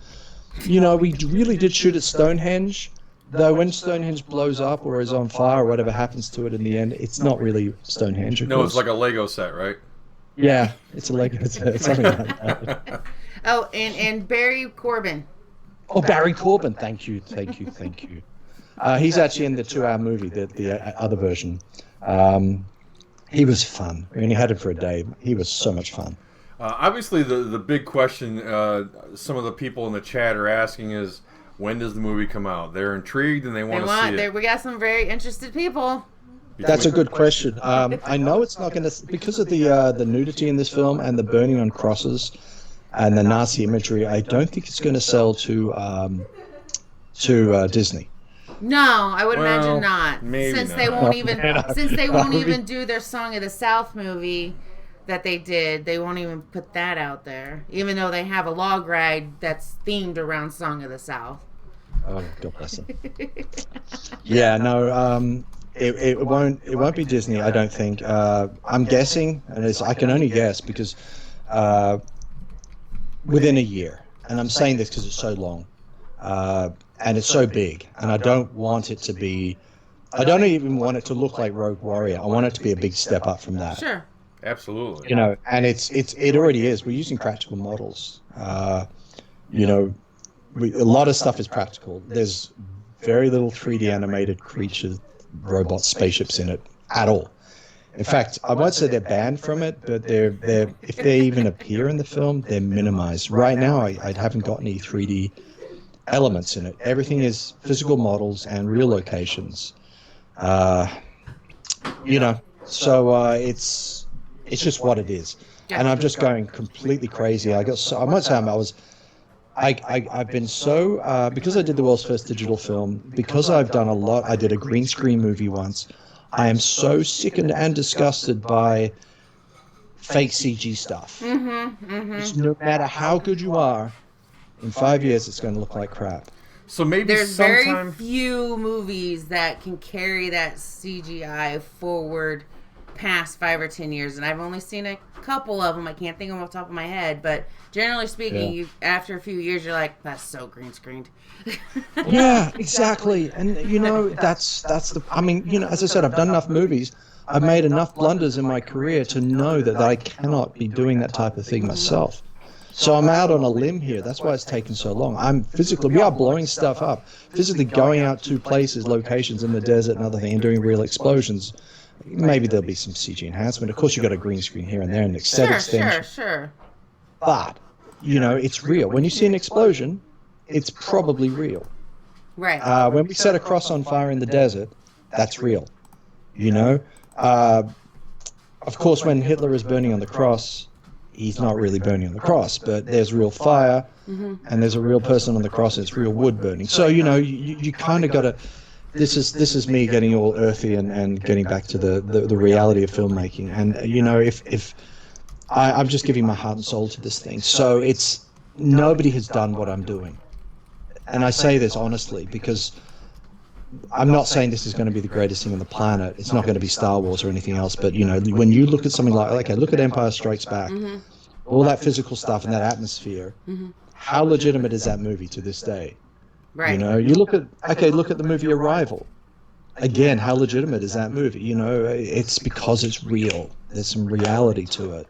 we really did shoot at Stonehenge. Though when Stonehenge blows up or is on fire or whatever happens to it in the end, it's not really Stonehenge. No, it's like a Lego set, right? Yeah, it's a Lego set. Something like that. Oh, and Barry Corbin. Oh, Barry Corbin. Thank you. He's actually in the 2-hour movie, the other version. He was fun. I mean, he had it for a day. He was so much fun. Obviously, the big question some of the people in the chat are asking is, when does the movie come out? They're intrigued and they want to see it. We got some very interested people. That's a good question. I know it's not going to, because of the nudity in this film and the burning on crosses and the Nazi imagery. I don't think it's going to sell to Disney. No, I would imagine not. Maybe since not. they won't even do their Song of the South movie that they did. They won't even put that out there, even though they have a log ride that's themed around Song of the South. Oh, God bless them. Yeah, no, it won't be Disney, I don't think. I'm guessing, and I can only guess because within a year, and I'm saying this because it's so long, and it's so big, and I don't want it to be. I don't even want it to look like Rogue Warrior. I want it to be a big step up from that. Sure. Absolutely. And it already is. We're using practical models. A lot of stuff is practical. There's very little 3D animated creatures, robots, spaceships in it at all. In fact, I won't say they're banned from it, but they're if they even appear in the film, they're minimized. Right now, I haven't got any 3D elements in it. Everything is physical models and real locations. So It's just what it is. Gotcha. And I'm just going completely crazy. I won't say I've been so, because I did the world's first digital film, because I've done a lot, I did a green screen movie once. I am so sickened and disgusted by fake CG stuff. Which no matter how good you are, in 5 years it's going to look like crap. So maybe There's very sometime... few movies that can carry that CGI forward past 5 or 10 years, and I've only seen a couple of them. I can't think of them off the top of my head, but generally speaking, after a few years, you're like, that's so green screened. Yeah, exactly. And that's the. I mean, as I said, I've done enough movies. I've made enough blunders in my career to know that I cannot be doing that type of thing myself. So I'm out on a limb here. That's why it's taken so long. We are blowing stuff up, physically going out to places, locations in the desert and other things, and doing real explosions. Maybe there'll be some CG enhancement. Of course, you've got a green screen here and there and set extension. Sure. But, it's real. When you see an explosion, it's probably real. Right. When we set a cross on fire in the desert, that's real. Of course, when Hitler is burning on the cross, he's not really burning on the cross, but there's real fire, and there's a real person on the cross, and it's real wood burning. So, you kind of got to... This is me getting all earthy and getting back to the reality of filmmaking. And, if I'm just giving my heart and soul to this thing. So it's... Nobody has done what I'm doing. And I say this honestly because I'm not saying this is going to be the greatest thing on the planet. It's not going to be Star Wars or anything else. But, when you look at something like, okay, look at Empire Strikes Back, all that physical stuff and that atmosphere, how legitimate is that movie to this day? Right. You look at the movie Arrival. Again, how legitimate is that movie? It's because it's real. There's some reality to it,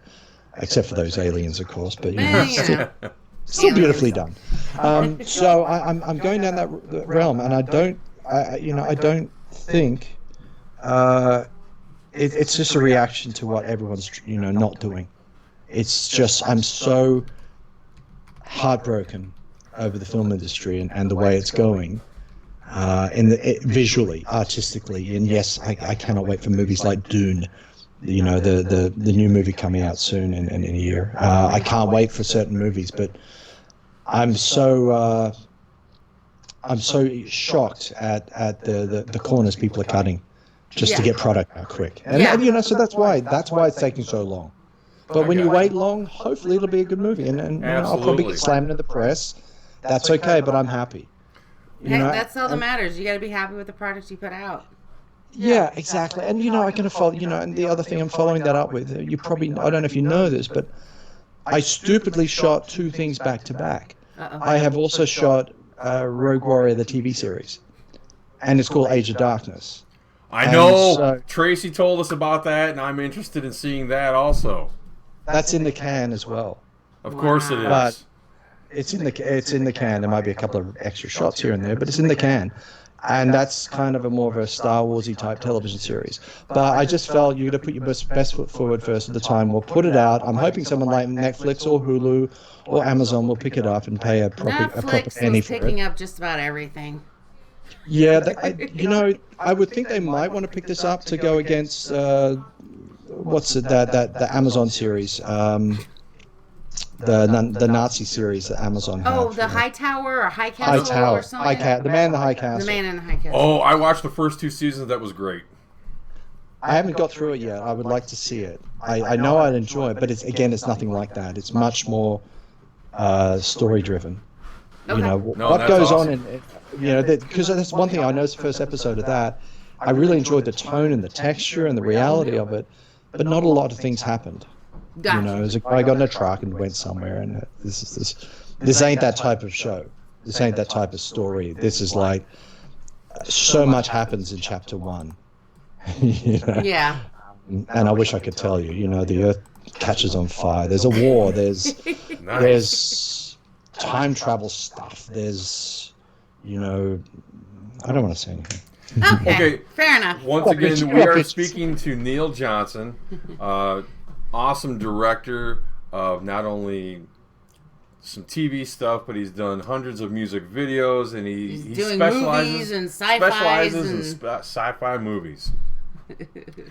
except for those aliens, of course. But still beautifully done. So I'm going down that realm, and I don't think it's just a reaction to what everyone's not doing. It's just I'm so heartbroken over the film industry and the way it's going, visually, artistically, and yes, I cannot wait for movies like Dune, the new movie coming out soon in a year. I can't wait for certain movies, but I'm so shocked at the corners people are cutting just to get product out quick, and so that's why it's taking so long. But when you wait long, hopefully it'll be a good movie, and I'll probably get slammed in the press. That's okay, but I'm happy. That's all that matters. You got to be happy with the product you put out. Yeah, exactly. And I'm going to follow. And the other thing I'm following that up with, I don't know if you know this, but I stupidly shot 2 things back to back. I have also shot Rogue Warrior, the TV series, and it's called Age of Darkness. I know. Tracy told us about that, and I'm interested in seeing that also. That's in the can as well. Of course it is. But it's in the can. There might be a couple of extra shots here and there, but it's in the can. And that's kind of more of a Star Warsy type television series. But I just felt you got to put your best foot forward first at the time. We'll put it out. I'm hoping someone like Netflix or Hulu or Amazon will pick it up and pay a proper penny for it. Netflix is picking up just about everything. Yeah, I would think they might want to pick this up to go against the Amazon series. The Nazi series that Amazon had. Oh, the High Tower or High Castle or something? The Man in the High Castle. The Man in the High Castle. Oh, I watched the first 2 seasons. That was great. I haven't got through it yet. I would like to see it. I know I'd enjoy it, but it's nothing like that. It's much more story-driven. Okay. What goes on because that's one thing I noticed the first episode of that. I really enjoyed the tone and the texture and the reality of it, but not a lot of things happened. Gotcha. As a guy got in a truck and went somewhere, and this ain't that type of show. This ain't that type of story. This is like so much happens in chapter 1. Yeah. And I wish I could tell you. The Earth catches on fire. There's a war. There's time travel stuff. There's I don't want to say anything. Okay. Fair enough. Once again, we are speaking to Neil Johnson. Awesome director of not only some TV stuff, but he's done hundreds of music videos, and he doing specializes movies and sci-fi in sci-fi movies.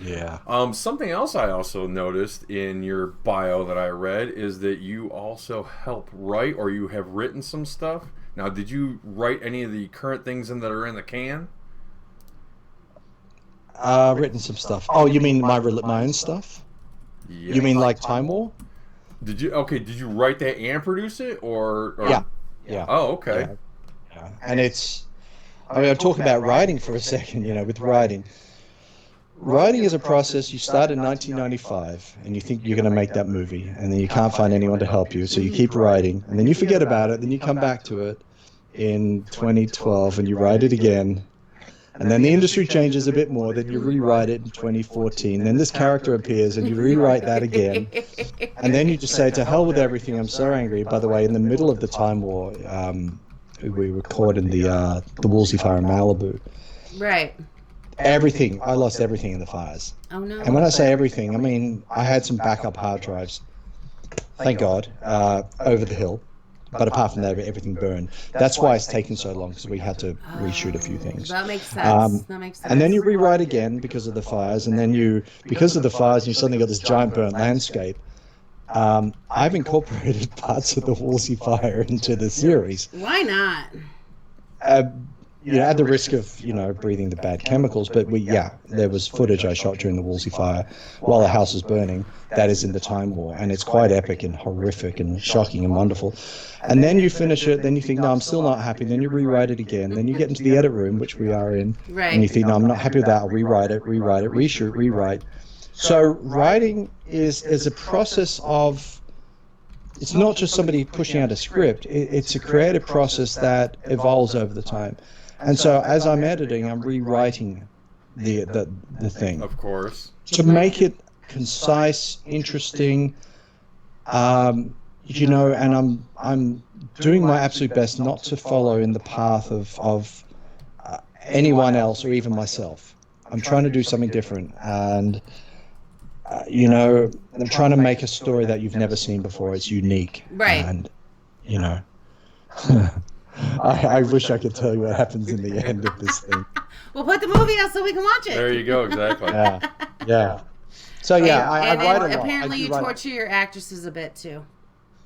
Yeah. Something else I also noticed in your bio that I read is that you also help write, or you have written some stuff. Now, did you write any of the current things that are in the can? Written some stuff. Oh, you mean my own stuff? Yeah. You mean like Time War? Did you? Okay. Did you write that and produce it, or? Yeah. Yeah. Oh, okay. Yeah. Yeah. And it's, I mean, I'll talk about writing for a second, with writing. Writing is a process. You start in 1995 and you think you're going to make that movie, and then you can't find anyone to help you. So you keep writing, and then you forget about it. Then you come back to it in 2012 and you write it again. And then the industry changes a bit more. Then you rewrite it in 2014. Then this character appears and you rewrite that again. And then you just say, to hell with everything. I'm so angry. By the way, in the middle of the Time War, we were caught in the Woolsey Fire in Malibu. Right. Everything. I lost everything in the fires. Oh, no. And when I say everything, I mean, I had some backup hard drives, thank God, over the hill. But apart from that, everything burned. That's why it's taken so long, because we had to reshoot a few things. That makes sense. That makes sense. And then you rewrite again because of the fires, and then because of the fires, you suddenly got this giant burnt landscape. I've incorporated parts of the Woolsey Fire into the series. Why not? At the risk of, breathing the bad chemicals, but there was footage I shot during the Woolsey Fire while the house was burning that is in the Time War, and it's quite epic and horrific and shocking and wonderful. And then you finish it, then you think, no, I'm still not happy, then you rewrite it again, then you get into the edit room, which we are in, right. And you think, no, I'm not happy with that, I'll rewrite it, reshoot, rewrite. So writing is a process of, it's not just somebody pushing out a script, it's a creative process that evolves over the time. And so as I'm editing, I'm rewriting the thing. Of course. To make it concise, interesting, and I'm doing my absolute best not to follow in the path of anyone else or even myself. I'm trying to do something different, and I'm trying to make a story that you've never seen before. It's unique, right? And I wish I could tell you what happens in the end of this thing. We'll put the movie out so we can watch it. There you go, exactly. Yeah. So I write a lot. Apparently you torture your actresses a bit too.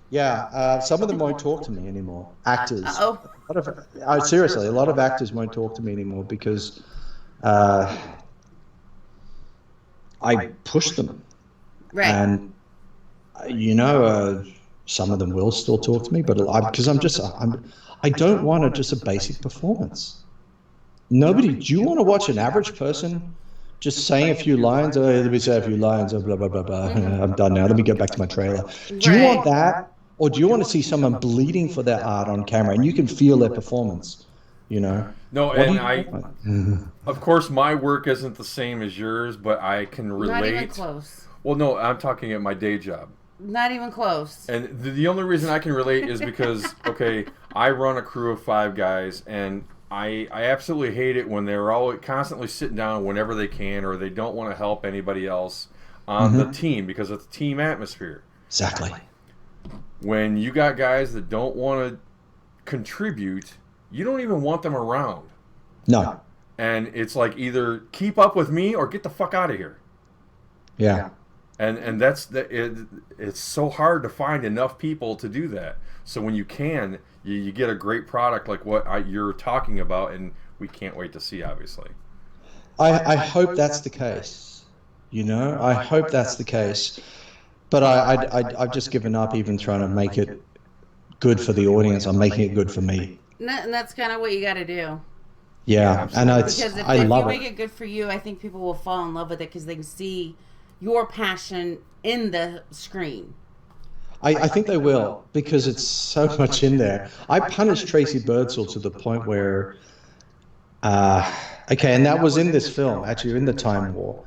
Yeah, some of them won't talk to me anymore. Actors. Uh-oh. Seriously, a lot of actors won't talk to me anymore because I push them. Right. And some of them will still talk to me, but because I don't want just a basic performance. Do you want to watch an average person just saying a few lines? Oh, let me say a few lines. Oh, blah, blah, blah, blah. I'm done now. Let me get back to my trailer. Do you want that? Or do you want to see someone bleeding for their art on camera and you can feel their performance? No, and of course, my work isn't the same as yours, but I can relate. Not even close. Well, no, I'm talking at my day job. Not even close. And the only reason I can relate is because, okay, I run a crew of 5 guys, and I absolutely hate it when they're all constantly sitting down whenever they can, or they don't want to help anybody else on the team, because it's a team atmosphere. Exactly. When you got guys that don't want to contribute, you don't even want them around. No. And it's like either keep up with me or get the fuck out of here. Yeah. And it's so hard to find enough people to do that. So when you can, you get a great product like what you're talking about, and we can't wait to see, obviously. I hope that's the case. I hope that's the case. But I've just given up even trying to make it good for the audience. I'm making it good for me. And that's kind of what you got to do. Yeah, and because if I love you make it good for you, I think people will fall in love with it because they can see your passion in the screen. I think they will, because it's so much in there. I punished Tracy Birdsall to the point where, and that was in this film, actually, in the Time War.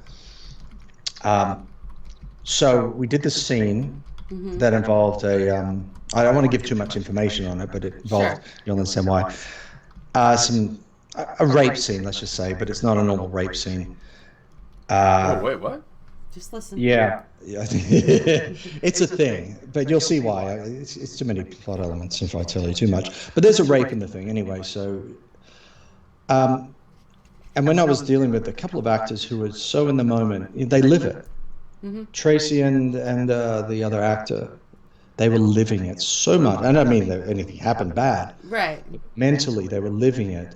So we did this scene that involved I don't want to give too much information on it, but it involved, you'll understand why, a rape scene, let's just say, but it's not a normal rape scene. Wait, what? Just listen. Yeah. It's a thing, but you'll see why. It's too many plot elements if I tell you too much. But there's a rape in the thing anyway, so And when I was dealing with a couple of actors who were so in the moment, they live it. Tracy and the other actor, they were living it so much. I don't mean that anything happened bad. Right. Mentally, they were living it.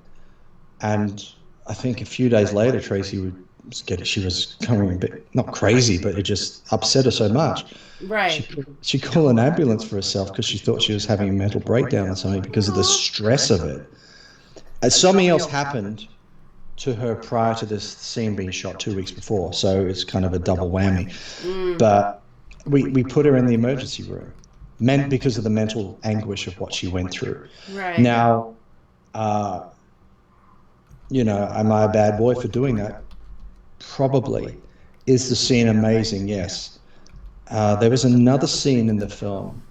And I think a few days later, Tracy she was coming a bit, not crazy, but it just upset her so much. Right. She called an ambulance for herself because she thought she was having a mental breakdown or something because of the stress of it. And something else happened to her prior to this scene being shot 2 weeks before, so it's kind of a double whammy. But we put her in the emergency room, because of the mental anguish of what she went through. Right. Now, am I a bad boy for doing that? Probably. Is the scene amazing? Yes. There was another scene in the film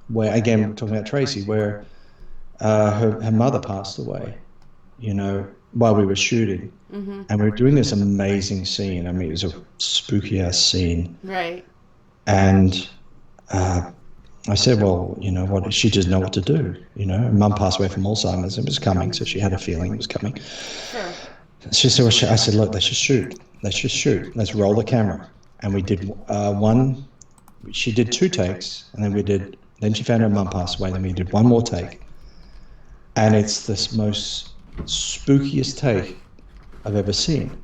where, again, we're talking about Tracy, where her mother passed away, while we were shooting. And we were doing this amazing scene. I mean, it was a spooky ass scene. Right. And I said, well, what? She didn't know what to do. Her mum passed away from Alzheimer's. It was coming, so she had a feeling it was coming. Sure. She said, I said, look, let's just shoot. Let's roll the camera. And we did one. She did 2 takes, and then she found her mum passed away. Then we did one more take, and it's the most spookiest take I've ever seen.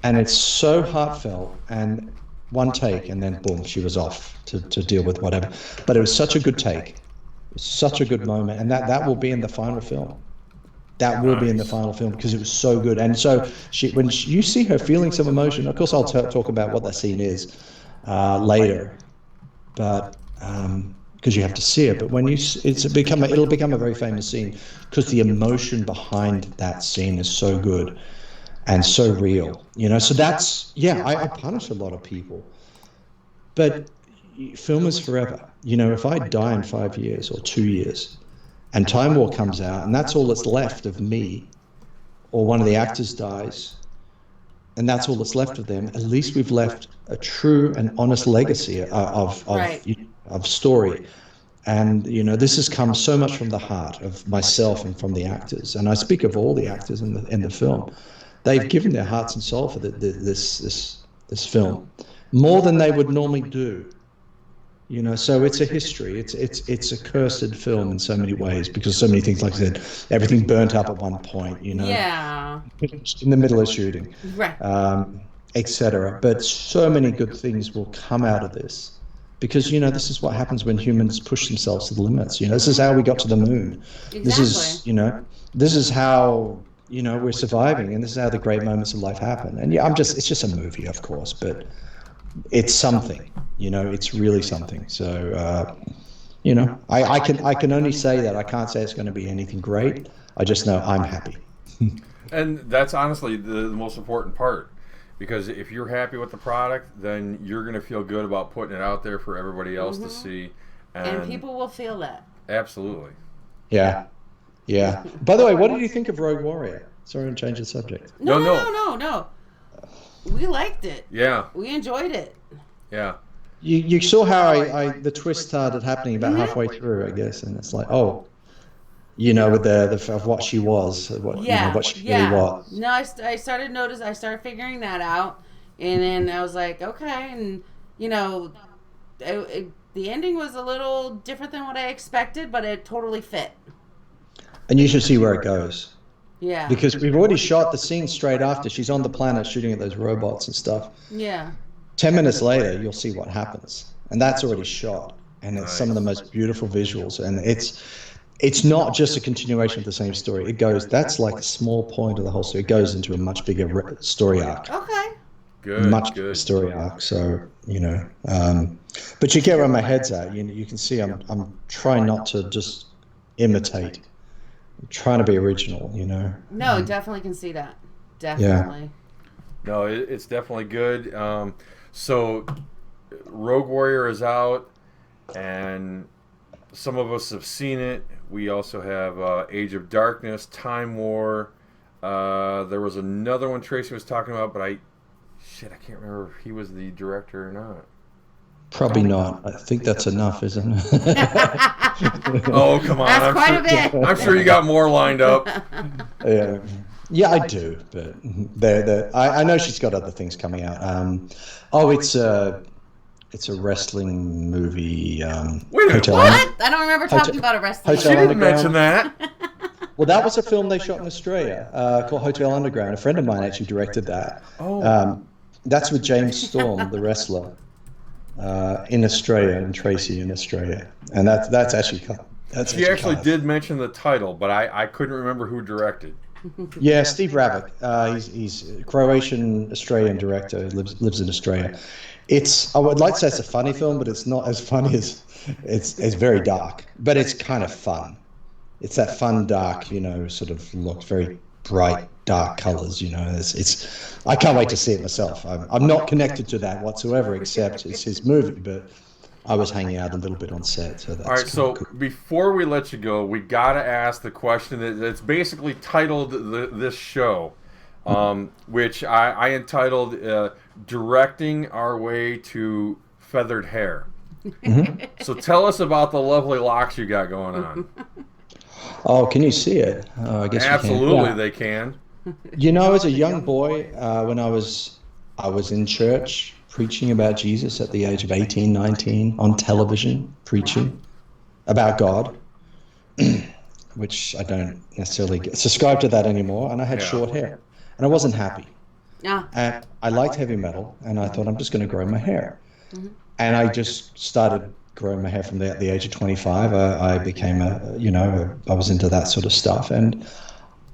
And it's so heartfelt, and one take, and then boom, she was off to deal with whatever. But it was such a good take. It was such a good moment, and that will be in the final film. That will be in the final film because it was so good. And so when you see her feeling some emotion, of course I'll talk about what that scene is later, but because you have to see it. But when it'll become a very famous scene because the emotion behind that scene is so good and so real. So that's I punish a lot of people, but film is forever. If I die in 5 years or 2 years, and Time War comes out, and that's all that's left of me, or one of the actors dies, and that's all that's left of them, at least we've left a true and honest legacy of story. And, this has come so much from the heart of myself and from the actors. And I speak of all the actors in the film. They've given their hearts and soul for this film, more than they would normally do. So it's a history. It's a cursed film in so many ways because so many things, like I said, everything burnt up at one point. Yeah. In the middle of shooting, Right. etc. But so many good things will come out of this because this is what happens when humans push themselves to the limits. This is how we got to the moon. Exactly. This is how we're surviving, and this is how the great moments of life happen. And it's just a movie, of course, but it's something. It's really something. So I can only say that. I can't say it's going to be anything great. I just know I'm happy. And that's honestly the most important part, because if you're happy with the product, then you're going to feel good about putting it out there for everybody else to see, and people will feel that. Absolutely. Yeah. By the way, what did you think of Rogue Warrior? Sorry to change the subject. No. We liked it. Yeah. We enjoyed it. Yeah. You saw how the twist started happening about halfway through, I guess, and it's like, with the of what she was, what she really was. No, I started figuring that out, and then I was like, okay, and the ending was a little different than what I expected, but it totally fit. And you should see where it goes. Yeah. Because we've already shot the scene straight after. She's on the planet shooting at those robots and stuff. Yeah. 10 minutes later, you'll see what happens. And that's already shot. And it's some of the most beautiful visuals. And it's not just a continuation of the same story. That's like a small point of the whole story. It goes into a much bigger story arc. Okay. Good. Much bigger story arc. So, but you get where my head's at. You can see I'm trying not to just imitate. I'm trying to be original, No, definitely can see that. Definitely. Yeah. No, it's definitely good. So Rogue Warrior is out, and some of us have seen it. We also have Age of Darkness, Time War. There was another one Tracy was talking about, but I can't remember if he was the director or not. Probably not. I think that's enough, isn't it? Oh, come on. That's quite a bit. I'm sure you got more lined up. Yeah. Yeah, I do, but I know she's got other things coming out. Oh, it's a wrestling movie. Wait a minute, Hotel what? What? I don't remember talking about a wrestling. She Hotel didn't mention that. Well, that was a film they shot in Australia called Hotel Underground. A friend of mine actually directed that. Oh. That's with James Storm, the wrestler, in Australia, and Tracy in Australia, and that's actually She actually did mention the title, but I couldn't remember who directed. Yeah, Steve Ravik. He's a Croatian Australian director. Lives in Australia. I would like to say it's a funny film, but it's not as funny as it's very dark, but it's kind of fun. It's that fun, dark, sort of look, very bright, dark colors. It's I can't wait to see it myself. I'm not connected to that whatsoever, except it's his movie, but I was hanging out a little bit on set, so that's all right. So cool. before we let you go, we gotta ask the question that's basically titled this show, which I entitled "Directing Our Way to Feathered Hair." Mm-hmm. So tell us about the lovely locks you got going on. Oh, can you see it? I guess Absolutely, you can. they can. As a young boy, when I was in church preaching about Jesus at the age of 18, 19, on television, preaching about God, which I don't necessarily subscribe to that anymore. And I had short hair, and I wasn't happy. Yeah. And I liked heavy metal, and I thought I'm just going to grow my hair. And I just started growing my hair from there at the age of 25. I became I was into that sort of stuff, and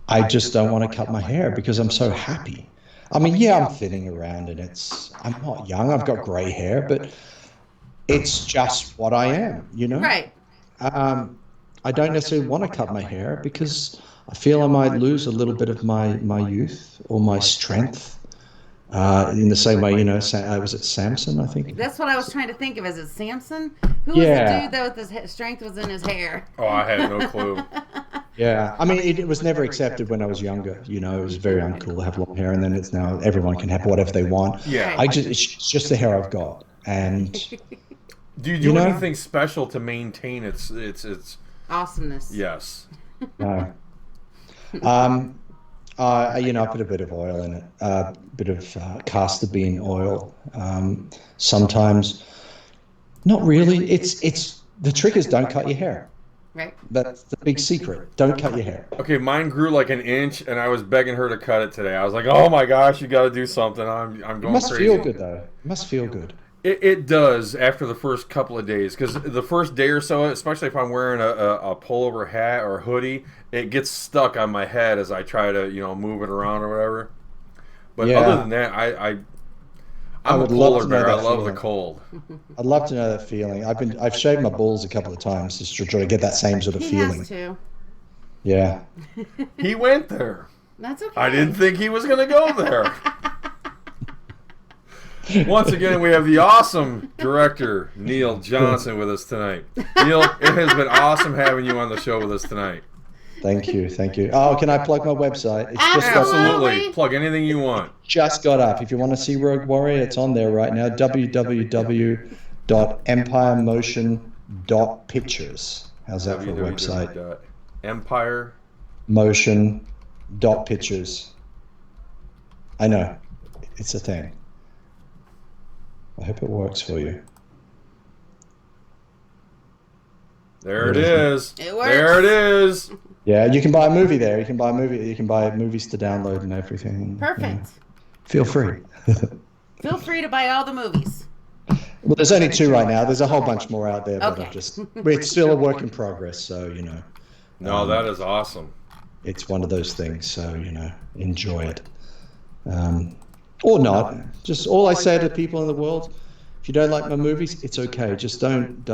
I just don't want to cut my hair because I'm so happy. I mean, yeah, I'm thinning around, and I'm not young. I've got gray hair, but it's just what I am, Right. I don't necessarily want to cut my hair because I feel I might lose a little bit of my youth or my strength. In the same way, was it Samson, I think? That's what I was trying to think of. Is it Samson? Who was the dude that with his strength was in his hair? Oh, I had no clue. Yeah, I mean, it was never accepted when I was younger. It was very uncool to have long hair, and then it's now everyone can have whatever they want. Yeah. It's just the hair I've got, and do you do anything special to maintain its awesomeness? Yes. No. I put a bit of oil in it, a bit of castor bean oil. Sometimes, not really. It's the trick is don't cut your hair. Right. That's the big secret. Don't cut your hair. Okay, mine grew like an inch, and I was begging her to cut it today. I was like, "Oh my gosh, you got to do something!" I'm going crazy. It must feel good though. It must feel good. It does after the first couple of days, because the first day or so, especially if I'm wearing a pullover hat or hoodie, it gets stuck on my head as I try to move it around or whatever. But other than that, I'm a polar bear. I love the cold. I'd love to know that feeling. I've shaved my balls a couple of times just to try to get that same sort of feeling. Has to. Yeah. He went there. That's okay. I didn't think he was going to go there. Once again, we have the awesome director, Neil Johnson, with us tonight. Neil, it has been awesome having you on the show with us tonight. Thank you. Oh, can I plug my website? It's just Absolutely. Plug anything you want. Just got up. If you want to see Rogue Warrior, it's on there right now. www.empiremotion.pictures. How's that for a website? Empiremotion.pictures. I know. It's a thing. I hope it works for you. There it is. It works. There it is. Yeah, you can buy a movie there. You can buy movies to download and everything. Perfect. Feel free. Feel free to buy all the movies. Well, there's only 2 right now. There's a whole bunch more out there, but Okay. it's still a work in progress, so, No, that is awesome. It's one of those things, so, enjoy it. Or not. Just all I say to people in the world, if you don't like my movies, it's okay. Just don't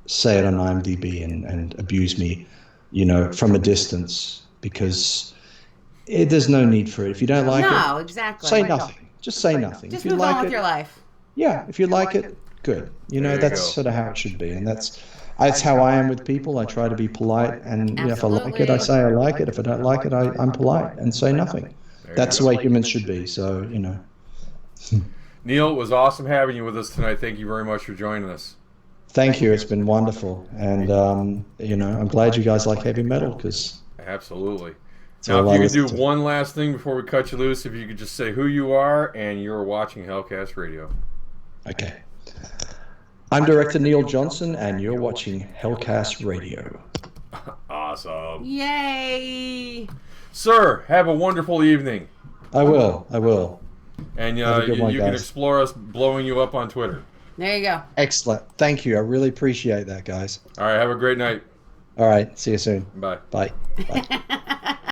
say it on IMDb and abuse me, from a distance, because there's no need for it. If you don't like it, exactly. say nothing. Just say nothing. Just if you move like on with your life. Yeah, if you like it, good. That's sort of how it should be, and that's how I am with people. I try to be polite, and if I like it, I say I like it. If I don't like it, I'm polite and say nothing. That's the way humans should be. So Neil, it was awesome having you with us tonight. Thank you very much for joining us. Thank you. It's been wonderful, and I'm glad you guys like heavy metal because. Absolutely. To Now, all if our you could do listeners. one last thing before we cut you loose, if you could just say who you are and you're watching Hellcast Radio. Okay. I'm Director Neil Johnson, and you're watching Hellcast Radio. Awesome. Yay! Sir, have a wonderful evening. I will. And Have a good one, you can guys. explore us blowing you up on Twitter. There you go. Excellent. Thank you. I really appreciate that, guys. All right, have a great night. All right. See you soon. Bye. Bye. Bye.